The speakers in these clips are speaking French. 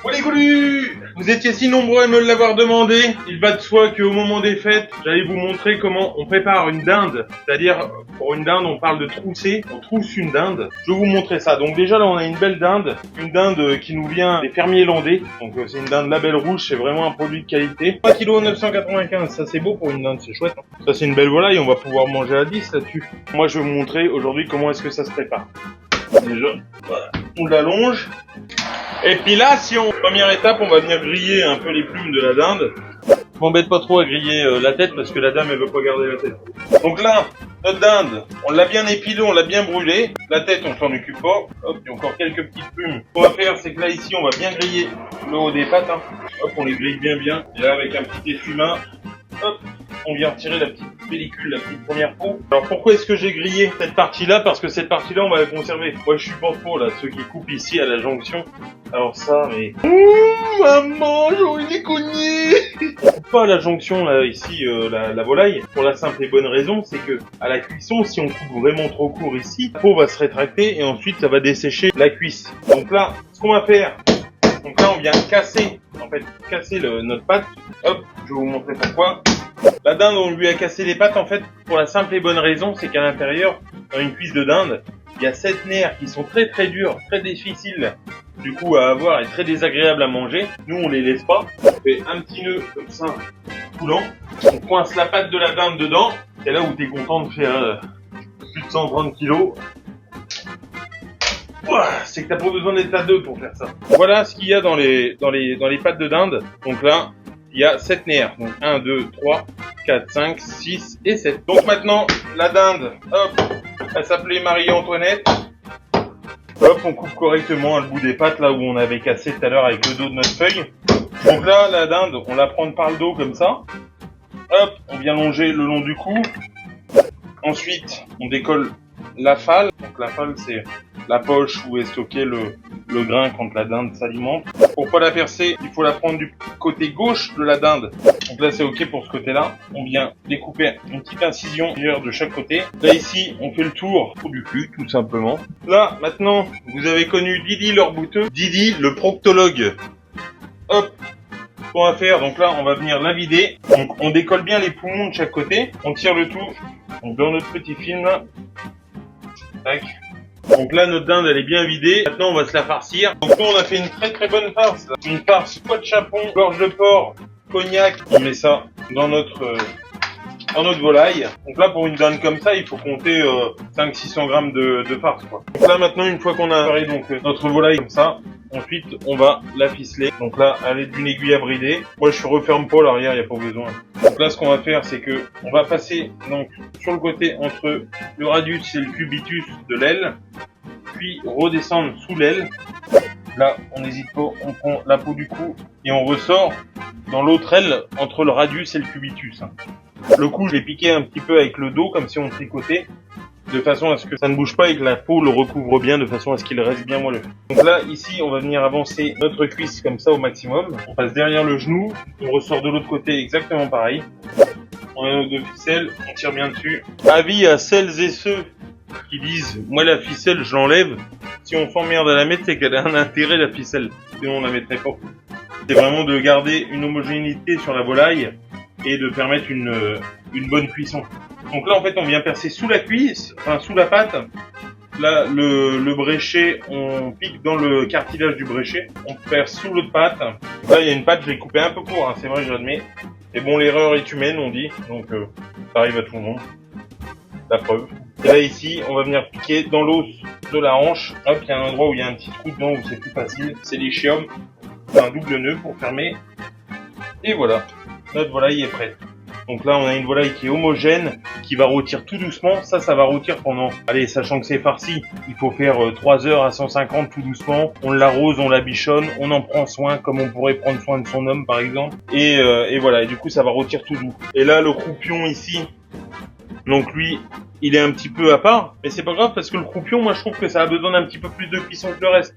Oh les goulus! Vous étiez si nombreux à me l'avoir demandé, il va de soi qu'au moment des fêtes, j'allais vous montrer comment on prépare une dinde. C'est-à-dire, pour une dinde, on parle de trousser, on trousse une dinde. Je vais vous montrer ça. Donc déjà là, on a une belle dinde, qui nous vient des fermiers landais. Donc c'est une dinde label rouge, c'est vraiment un produit de qualité. 3 kg 995, ça c'est beau pour une dinde, c'est chouette. Hein. Ça c'est une belle volaille, on va pouvoir manger à 10 là-dessus. Moi je vais vous montrer aujourd'hui comment est-ce que ça se prépare. Déjà, voilà, on l'allonge. Et puis là, première étape, on va venir griller un peu les plumes de la dinde. Je m'embête pas trop à griller la tête parce que la dame, elle veut pas garder la tête. Donc là, notre dinde, on l'a bien épilée, on l'a bien brûlée. La tête, on s'en occupe pas. Hop, il y a encore quelques petites plumes. Ce qu'on va faire, c'est que là, ici, on va bien griller le haut des pattes. Hein. Hop, on les grille bien. Et là, avec un petit essuie-main, hop, on vient retirer la petite pellicule, la petite première peau. Alors pourquoi est-ce que j'ai grillé cette partie-là? Parce que cette partie-là, on va la conserver. Moi, je suis pas trop là, ceux qui coupent ici à la jonction. Alors ça, mais... maman, j'aurais les cogné. On coupe pas à la jonction, là, ici, la volaille, pour la simple et bonne raison, c'est que à la cuisson, si on coupe vraiment trop court ici, la peau va se rétracter et ensuite, ça va dessécher la cuisse. Donc là, ce qu'on va faire, donc là, on vient casser notre pâte. Hop, je vais vous montrer pourquoi. La dinde, on lui a cassé les pattes, en fait, pour la simple et bonne raison, c'est qu'à l'intérieur, dans une cuisse de dinde, il y a 7 nerfs qui sont très durs, très difficiles, du coup, à avoir et très désagréables à manger. Nous, on les laisse pas. On fait un petit nœud, comme ça, coulant. On coince la patte de la dinde dedans. C'est là où t'es content de faire plus de 130 kilos. C'est que t'as pas besoin d'être à 2 pour faire ça. Voilà ce qu'il y a dans les pattes de dinde. Donc là, il y a 7 nerfs. Donc 1, 2, 3, 4, 5, 6 et 7. Donc maintenant, la dinde, hop, elle s'appelait Marie-Antoinette. Hop, on coupe correctement le bout des pattes, là où on avait cassé tout à l'heure avec le dos de notre feuille. Donc là, la dinde, on la prend par le dos comme ça. Hop, on vient longer le long du cou. Ensuite, on décolle la falle. Donc la falle, c'est la poche où est stocké le grain quand la dinde s'alimente. Pour pas la percer, il faut la prendre du côté gauche de la dinde. Donc là, c'est ok pour ce côté-là. On vient découper une petite incision de chaque côté. Là, ici, on fait le tour du cul, tout simplement. Là, maintenant, vous avez connu Didi leur bouteux. Didi, le proctologue. Hop, ce qu'on va faire, donc là, on va venir la vider. Donc, on décolle bien les poumons de chaque côté. On tire le tout. Donc, dans notre petit film, là. Tac. Donc là, notre dinde, elle est bien vidée. Maintenant, on va se la farcir. Donc nous, on a fait une très bonne farce. Là. Une farce pois de chapon, gorge de porc, cognac. On met ça dans notre volaille. Donc là, pour une dinde comme ça, il faut compter 500-600 grammes de farce, quoi. Donc là, maintenant, une fois qu'on a préparé notre volaille comme ça, ensuite, on va la ficeler. Donc là, à l'aide d'une aiguille à brider. Moi, je referme pas l'arrière, il n'y a pas besoin. Donc là, ce qu'on va faire, c'est que on va passer donc sur le côté entre le radius et le cubitus de l'aile, puis redescendre sous l'aile. Là, on n'hésite pas, on prend la peau du cou et on ressort dans l'autre aile entre le radius et le cubitus. Le cou, je l'ai piqué un petit peu avec le dos, comme si on tricotait, de façon à ce que ça ne bouge pas et que la peau le recouvre bien, de façon à ce qu'il reste bien moelleux. Donc là, ici, on va venir avancer notre cuisse comme ça au maximum. On passe derrière le genou, on ressort de l'autre côté exactement pareil. On a nos 2 ficelles, on tire bien dessus. Avis à celles et ceux qui disent, moi la ficelle, je l'enlève. Si on s'emmerde à la mettre, c'est qu'elle a un intérêt, la ficelle. Sinon, on la mettrait pas. C'est vraiment de garder une homogénéité sur la volaille et de permettre une bonne cuisson. Donc là, en fait, on vient percer sous la cuisse, enfin sous la patte. Là, le bréchet, on pique dans le cartilage du bréchet. On perce sous l'autre patte. Là, il y a une patte, je l'ai coupée un peu court, hein, c'est vrai, j'admets. Et bon, l'erreur est humaine, on dit. Donc, ça arrive à tout le monde. La preuve. Et là, ici, on va venir piquer dans l'os de la hanche. Hop, il y a un endroit où il y a un petit trou dedans où c'est plus facile. C'est l'ischium. C'est un double nœud pour fermer. Et voilà. Notre volaille est prête. Donc là, on a une volaille qui est homogène, qui va rôtir tout doucement. Ça va rôtir pendant, allez, sachant que c'est farci, il faut faire 3 heures à 150 tout doucement. On l'arrose, on la bichonne, on en prend soin, comme on pourrait prendre soin de son homme, par exemple. Et voilà, et du coup, ça va rôtir tout doux. Et là, le croupion ici, donc lui, il est un petit peu à part, mais c'est pas grave parce que le croupion, moi, je trouve que ça a besoin d'un petit peu plus de cuisson que le reste.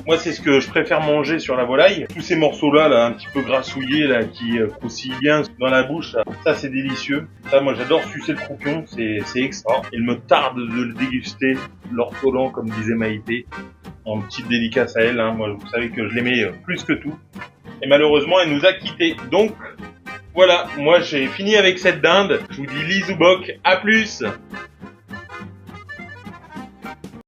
Moi, c'est ce que je préfère manger sur la volaille. Tous ces morceaux-là, là, un petit peu grassouillés, là, qui croustillent bien dans la bouche, là, ça, c'est délicieux. Ça, moi, j'adore sucer le croupion, c'est extra. Il me tarde de le déguster, l'ortolan, comme disait Maïté. En petite dédicace à elle, hein. Moi vous savez que je l'aimais plus que tout. Et malheureusement elle nous a quittés. Donc voilà, moi j'ai fini avec cette dinde. Je vous dis Lizoubok, à plus.